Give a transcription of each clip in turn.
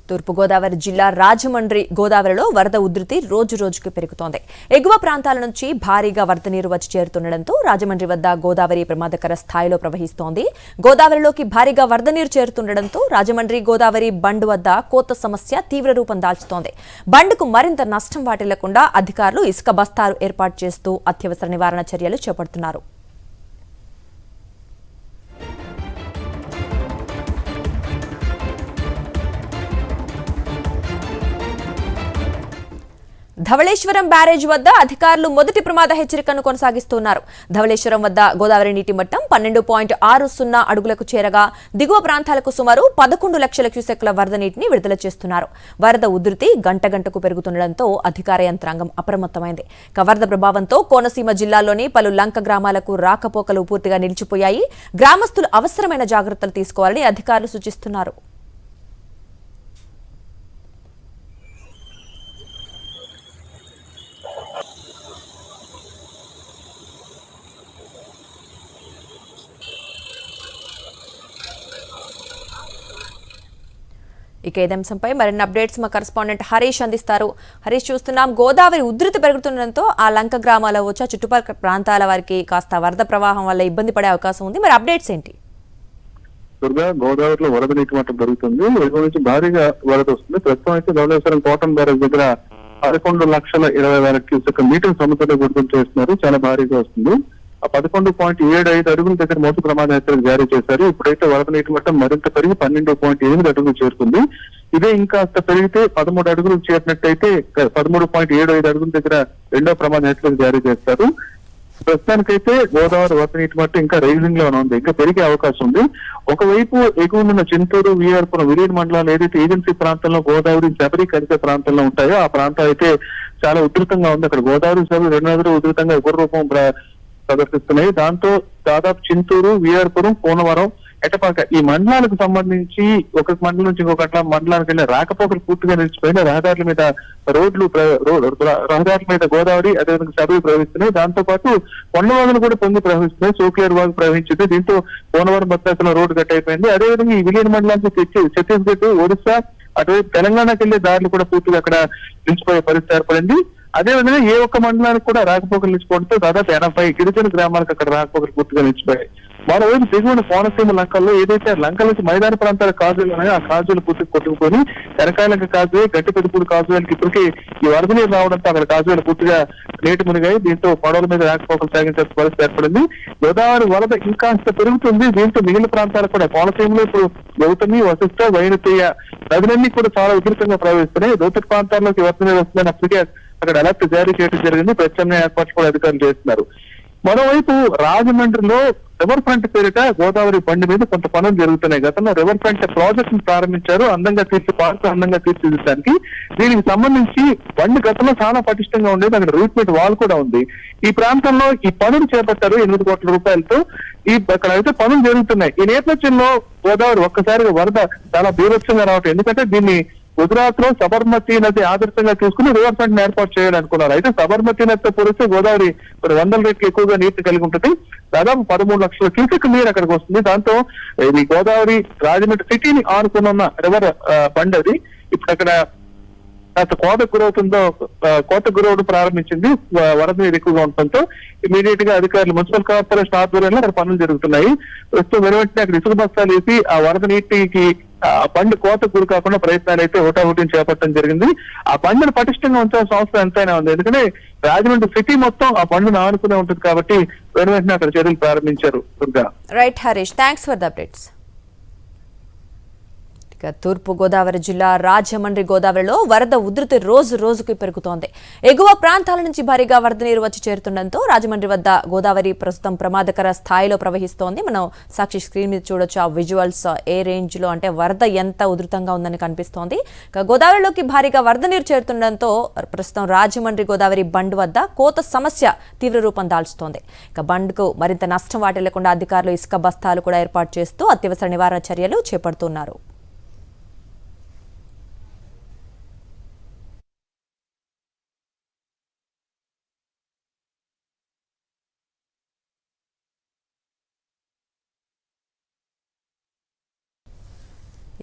తూర్పుగోదావరి జిల్లా రాజమండ్రి గోదావరిలో వరద ఉధృతి రోజు రోజుకు పెరుగుతోంది. ఎగువ ప్రాంతాల నుంచి భారీగా వరద నీరు వచ్చి చేరుతుండటంతో రాజమండ్రి వద్ద గోదావరి ప్రమాదకర స్థాయిలో ప్రవహిస్తోంది. గోదావరిలోకి భారీగా వరద నీరు చేరుతుండటంతో రాజమండ్రి గోదావరి బండ్ వద్ద కోత సమస్య తీవ్ర రూపం దాల్చుతోంది. బండ్కు మరింత నష్టం వాటిల్లకుండా అధికారులు ఇసుక బస్తాలు ఏర్పాటు చేస్తూ అత్యవసర నివారణ చర్యలు చేపడుతున్నారు. ధవళేశ్వరం బ్యారేజ్ వద్ద అధికారులు మొదటి ప్రమాద హెచ్చరికను కొనసాగిస్తున్నారు. ధవళేశ్వరం వద్ద గోదావరి నీటి మట్టం 12.60 అడుగులకు చేరగా దిగువ ప్రాంతాలకు సుమారు 11 లక్షల క్యూసెక్ల వరద నీటిని విడుదల చేస్తున్నారు. వరద ఉధృతి గంటకు పెరుగుతుండటంతో అధికార యంత్రాంగం అప్రమత్తమైంది. వరద ప్రభావంతో కోనసీమ జిల్లాలోని పలు లంక గ్రామాలకు రాకపోకలు పూర్తిగా నిలిచిపోయాయి. గ్రామస్తులు అవసరమైన జాగ్రత్తలు తీసుకోవాలని అధికారులు సూచిస్తున్నారు. ఇక ఈ అంశంపై మరిన్ని అప్డేట్స్ మా కరెస్పాండెంట్ హరీష్ అందిస్తారు. హరీష్, చూస్తున్నాం గోదావరి ఉధృతి పెరుగుతుండటంతో ఆ లంక గ్రామాల వచ్చి చుట్టుపక్కల ప్రాంతాల వారికి కాస్త వరద ప్రవాహం వల్ల ఇబ్బంది పడే అవకాశం ఉంది. మరి అప్డేట్స్ ఏంటి? గోదావరిలో వరద నీటి మట్టం పెరుగుతుంది. ఎగువ నుంచి భారీగా వరద వస్తుంది. ప్రస్తుతం అయితే ధవళేశ్వరం కాటన్ బ్యారేజ్ దగ్గర 11,20,000 క్యూసెక్ నీటిని సముద్రంలో విడుదల చేస్తున్నారు. చాలా భారీగా వస్తుంది. ఆ 11.75 అడుగుల దగ్గర మొదటి ప్రమాద హెచ్చరిక జారీ చేశారు. ఇప్పుడైతే వరద నీటి మట్టం మరింత పెరిగి 12.8 అడుగులు చేరుకుంది. ఇదే ఇంకాస్త పెరిగితే 13 అడుగులు చేరినట్టయితే 13.75 అడుగుల దగ్గర రెండో ప్రమాద హెచ్చరిక జారీ చేస్తారు. ప్రస్తుతానికైతే గోదావరి వరద నీటి మట్టం ఇంకా రైజింగ్ లోనే ఉంది, ఇంకా పెరిగే అవకాశం ఉంది. ఒకవైపు ఎగువనున్న చింతూరు, వీఆర్పురం, విలీన మండలాలు ఏదైతే ఏజెన్సీ ప్రాంతంలో గోదావరి శబరి కలిసే ప్రాంతంలో ఉంటాయో ఆ ప్రాంతం అయితే చాలా ఉధృతంగా ఉంది. అక్కడ గోదావరి శబరి రెండు నదులు ఉధృతంగా ఉగ్ర రూపం ప్రదర్శిస్తున్నాయి. దాంతో దాదాపు చింతూరు, వీఆర్పురం, కోనవరం, ఎటపాక ఈ మండలాలకు సంబంధించి ఒక మండలం నుంచి ఇంకొక మండలానికి వెళ్ళిన రాకపోకలు పూర్తిగా నిలిచిపోయిన రహదారుల మీద రహదారుల మీద గోదావరి అదేవిధంగా శబరి ప్రవహిస్తున్నాయి. దాంతో పాటు కొండవాగులు కూడా పొంగి ప్రవహిస్తున్నాయి. సోక్లేరు వాగు ప్రవహించింది. దీంతో కోనవరం బత్తాసలో రోడ్డు కట్ అయిపోయింది. అదేవిధంగా ఈ విలీన మండలానికి తెచ్చి ఛత్తీస్గఢ్, ఒడిశా, అటువైపు తెలంగాణకి వెళ్లే దారులు కూడా పూర్తిగా అక్కడ నిలిచిపోయే పరిస్థితి ఏర్పడింది. అదేవిధంగా ఏ ఒక్క మండలానికి కూడా రాకపోకలు నిలిచిపోవడంతో దాదాపు 80 గిరిజన గ్రామాలకు అక్కడ రాకపోకలు పూర్తిగా నిలిచిపోయాయి. మరోవైపు దిగువన కోనసీమ లంకల్లో ఏదైతే లంకల నుంచి మైదాన ప్రాంతాల కాజులు ఉన్నాయో ఆ కాజులు పూర్తిగా కొట్టుకుని తెరకాయలంక కాజువే, గట్టిపెద్దిపూడి కాజువేలకి ఇప్పటికీ ఈ వరద నీరు రావడంతో అక్కడ కాజువేలు పూర్తిగా నీటి మునిగాయి. దీంతో పడవల మీద రాకపోకలు సాగించే పరిస్థితి ఏర్పడింది. గోదావరి వరద ఇంకాస్త పెరుగుతుంది. దీంతో మిగిలిన ప్రాంతాలు కూడా కోనసీమలో ఇప్పుడు గౌతమి, వశిష్ఠ, వైనతేయ నదులన్నీ కూడా చాలా ఉధృతంగా ప్రవహిస్తున్నాయి. లోతట్టు ప్రాంతాల్లోకి వరద నీరు వస్తుందని అప్పటికే అక్కడ అలర్ట్ జారీ చేయడం జరిగింది. ప్రత్యామ్నాయ ఏర్పాట్లు కూడా అధికారులు చేస్తున్నారు. మరోవైపు రాజమండ్రిలో రివర్ ఫ్రంట్ పేరిట గోదావరి బండి మీద కొంత పనులు జరుగుతున్నాయి. గతంలో రివర్ ఫ్రంట్ ప్రాజెక్ట్ ను ప్రారంభించారు అందంగా తీర్చిదిద్దడానికి. దీనికి సంబంధించి బండి గతంలో చాలా పటిష్టంగా ఉండేది. అక్కడ రూట్ మీట్ వాల్ కూడా ఉంది. ఈ ప్రాంతంలో ఈ పనులు చేపట్టారు 8 కోట్ల రూపాయలతో. అక్కడ అయితే పనులు జరుగుతున్నాయి. ఈ నేపథ్యంలో గోదావరి ఒక్కసారిగా వరద చాలా బీభత్సంగా రావటం, ఎందుకంటే దీన్ని గుజరాత్ లో సబర్మతి నది ఆదర్శంగా తీసుకుని రివర్ ఫ్రంట్ ఏర్పాటు చేయాలనుకున్నారు. అయితే సబర్మతి నదితో పోలిస్తే గోదావరి 100 రెట్లు ఎక్కువగా నీటిని కలిగి ఉంటుంది. దాదాపు 13 లక్షల క్యూసెక్ నీరు అక్కడికి వస్తుంది. దాంతో ఇది గోదావరి రాజమండ్రి సిటీని ఆనుకున్న రివర్ బండ్ అది ఇప్పుడు అక్కడ కాస్త కోతకు గురవడం ప్రారంభించింది. వరద నీరు ఎక్కువగా ఉండటంతో ఇమీడియట్ గా అధికారులు మున్సిపల్ కార్పొరేషన్ ఆధ్వర్యంలో అక్కడ పనులు జరుగుతున్నాయి. ప్రస్తుతం వెంటనే అక్కడ ఇసుక బస్తాలు వేసి ఆ వరద నీటికి బండి కోతకు గురి కాకుండా ప్రయత్నాలు అయితే హుటాహుటిని చేపట్టడం జరిగింది. ఆ బండిని పటిష్టంగా ఉంచాల్సిన అవసరం ఎంతైనా ఉంది, ఎందుకంటే రాజమండ్రి సిటీ మొత్తం ఆ బండిని ఆనుకునే ఉంటుంది కాబట్టి వెంటనే అక్కడ చర్యలు ప్రారంభించారు. Right Harish, thanks for the updates. తూర్పు గోదావరి జిల్లా రాజమండ్రి గోదావరిలో వరద ఉధృతి రోజు రోజుకు పెరుగుతోంది. ఎగువ ప్రాంతాల నుంచి భారీగా వరద నీరు వచ్చి చేరుతుండటంతో రాజమండ్రి వద్ద గోదావరి ప్రస్తుతం ప్రమాదకర స్థాయిలో ప్రవహిస్తోంది. మనం సాక్షి స్క్రీన్ మీద చూడొచ్చు ఆ విజువల్స్ ఏ రేంజ్ లో అంటే వరద ఎంత ఉధృతంగా ఉందని కనిపిస్తోంది. గోదావరిలోకి భారీగా వరద నీరు చేరుతుండటంతో ప్రస్తుతం రాజమండ్రి గోదావరి బండ్ వద్ద కోత సమస్య తీవ్ర రూపం దాల్చుతోంది. బండ్కు మరింత నష్టం వాటిల్లకుండా అధికారులు ఇసుక బస్తాలు కూడా ఏర్పాటు చేస్తూ అత్యవసర నివారణ చర్యలు చేపడుతున్నారు.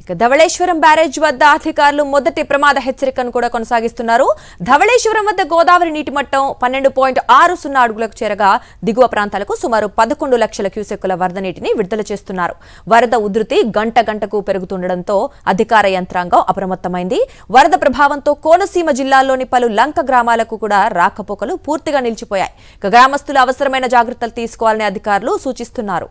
ఇక ధవళేశ్వరం బ్యారేజ్ వద్ద అధికారులు మొదటి ప్రమాద హెచ్చరికను కూడా కొనసాగిస్తున్నారు. ధవళేశ్వరం వద్ద గోదావరి నీటి మట్టం 12.60 అడుగులకు చేరగా దిగువ ప్రాంతాలకు సుమారు 11 లక్షల క్యూసెక్కుల వరద నీటిని విడుదల చేస్తున్నారు. వరద ఉధృతి గంటకు పెరుగుతుండటంతో అధికార యంత్రాంగం అప్రమత్తమైంది. వరద ప్రభావంతో కోనసీమ జిల్లాలోని పలు లంక గ్రామాలకు కూడా రాకపోకలు పూర్తిగా నిలిచిపోయాయి. ఇక గ్రామస్తులు అవసరమైన జాగ్రత్తలు తీసుకోవాలని అధికారులు సూచిస్తున్నారు.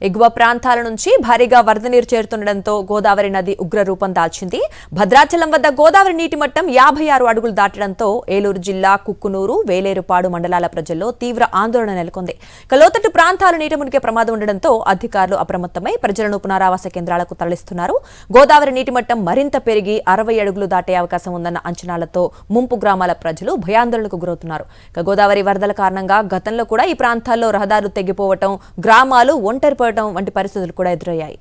ఎగువ ప్రాంతాల నుంచి భారీగా వరద నీరు చేరుతుండటంతో గోదావరి నది ఉగ్రరూపం దాల్చింది. భద్రాచలం వద్ద గోదావరి నీటి మట్టం 56 అడుగులు దాటడంతో ఏలూరు జిల్లా కుక్కునూరు, వేలేరుపాడు మండలాల ప్రజల్లో తీవ్ర ఆందోళన నెలకొంది. లోతట్టు ప్రాంతాలు నీట మునిగే ప్రమాదం ఉండడంతో అధికారులు అప్రమత్తమై ప్రజలను పునరావాస కేంద్రాలకు తరలిస్తున్నారు. గోదావరి నీటి మట్టం మరింత పెరిగి 60 అడుగులు దాటే అవకాశం ఉందన్న అంచనాలతో ముంపు గ్రామాల ప్రజలు భయాందోళనకు గురవుతున్నారు. గోదావరి వరదల కారణంగా గతంలో కూడా ఈ ప్రాంతాల్లో రహదారులు తెగిపోవటం, గ్రామాలు ఒంటరిపోవడం వంటి పరిస్థితులు కూడా ఎదురయ్యాయి.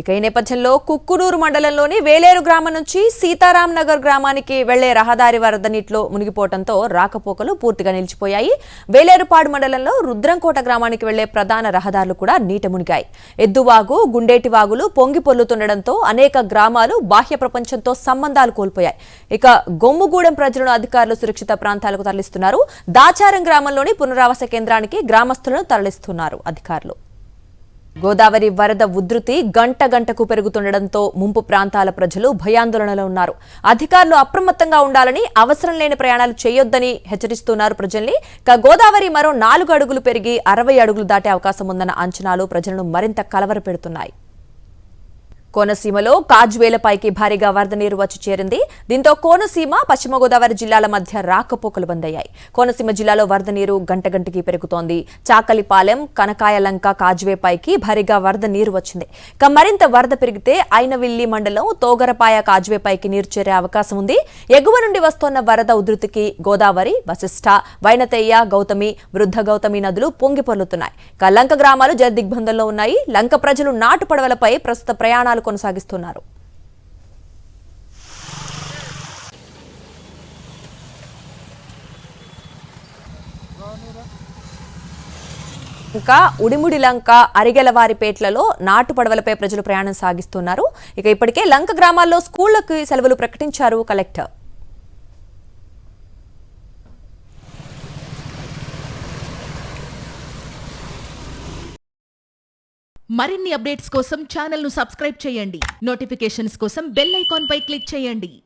ఇక ఈ నేపథ్యంలో కుక్కునూరు మండలంలోని వేలేరు గ్రామం నుంచి సీతారాం నగర్ గ్రామానికి వెళ్లే రహదారి వరద నీటిలో మునిగిపోవడంతో రాకపోకలు పూర్తిగా నిలిచిపోయాయి. వేలేరుపాడు మండలంలో రుద్రంకోట గ్రామానికి వెళ్లే ప్రధాన రహదారులు కూడా నీట మునిగాయి. ఎద్దువాగు, గుండేటి వాగులు పొంగి పొర్లుతుండటంతో అనేక గ్రామాలు బాహ్య ప్రపంచంతో సంబంధాలు కోల్పోయాయి. ఇక గొమ్ముగూడెం ప్రజలను అధికారులు సురక్షిత ప్రాంతాలకు తరలిస్తున్నారు. దాచారం గ్రామంలోని పునరావాస కేంద్రానికి గ్రామస్తులను తరలిస్తున్నారు అధికారులు. గోదావరి వరద ఉధృతి గంటకు పెరుగుతుండటంతో ముంపు ప్రాంతాల ప్రజలు భయాందోళనలో ఉన్నారు. అధికారులు అప్రమత్తంగా ఉండాలని, అవసరం లేని ప్రయాణాలు చేయొద్దని హెచ్చరిస్తున్నారు ప్రజల్ని. గోదావరి మరో 4 అడుగులు పెరిగి 60 అడుగులు దాటే అవకాశం ఉందన్న అంచనాలు ప్రజలను మరింత కలవరపెడుతున్నాయి. కోనసీమలో కాజ్వేలపైకి భారీగా వరద నీరు వచ్చి చేరింది. దీంతో కోనసీమ, పశ్చిమ గోదావరి జిల్లాల మధ్య రాకపోకలు బందయ్యాయి. కోనసీమ జిల్లాలో వరద నీరు గంటకి పెరుగుతోంది. చాకలిపాలెం, కనకాయలంక కాజ్వేపైకి భారీగా వరద నీరు వచ్చింది. మరింత వరద పెరిగితే ఐనవిల్లి మండలం తోగరపాయ కాజ్వేపైకి నీరు చేరే అవకాశం ఉంది. ఎగువ నుండి వస్తోన్న వరద ఉధృతికి గోదావరి, వశిష్ఠ, వైనతేయ, గౌతమి, వృద్ధ గౌతమి నదులు పొంగి పొర్లుతున్నాయి. లంక గ్రామాలు జలదిగ్బంధంలో ఉన్నాయి. లంక ప్రజలు నాటు పడవలపై ప్రస్తుత ప్రయాణాలు కొనసాగిస్తున్నారు. ఇంకా ఉడిముడి లంక, అరిగెలవారిపేట్లలో నాటు పడవలపై ప్రజలు ప్రయాణం సాగిస్తున్నారు. ఇక ఇప్పటికే లంక గ్రామాల్లో స్కూళ్లకు సెలవులు ప్రకటించారు కలెక్టర్. మరిన్ని అప్డేట్స్ కోసం ఛానల్ ను సబ్స్క్రైబ్ చేయండి. నోటిఫికేషన్స్ కోసం బెల్ ఐకాన్ పై క్లిక్ చేయండి.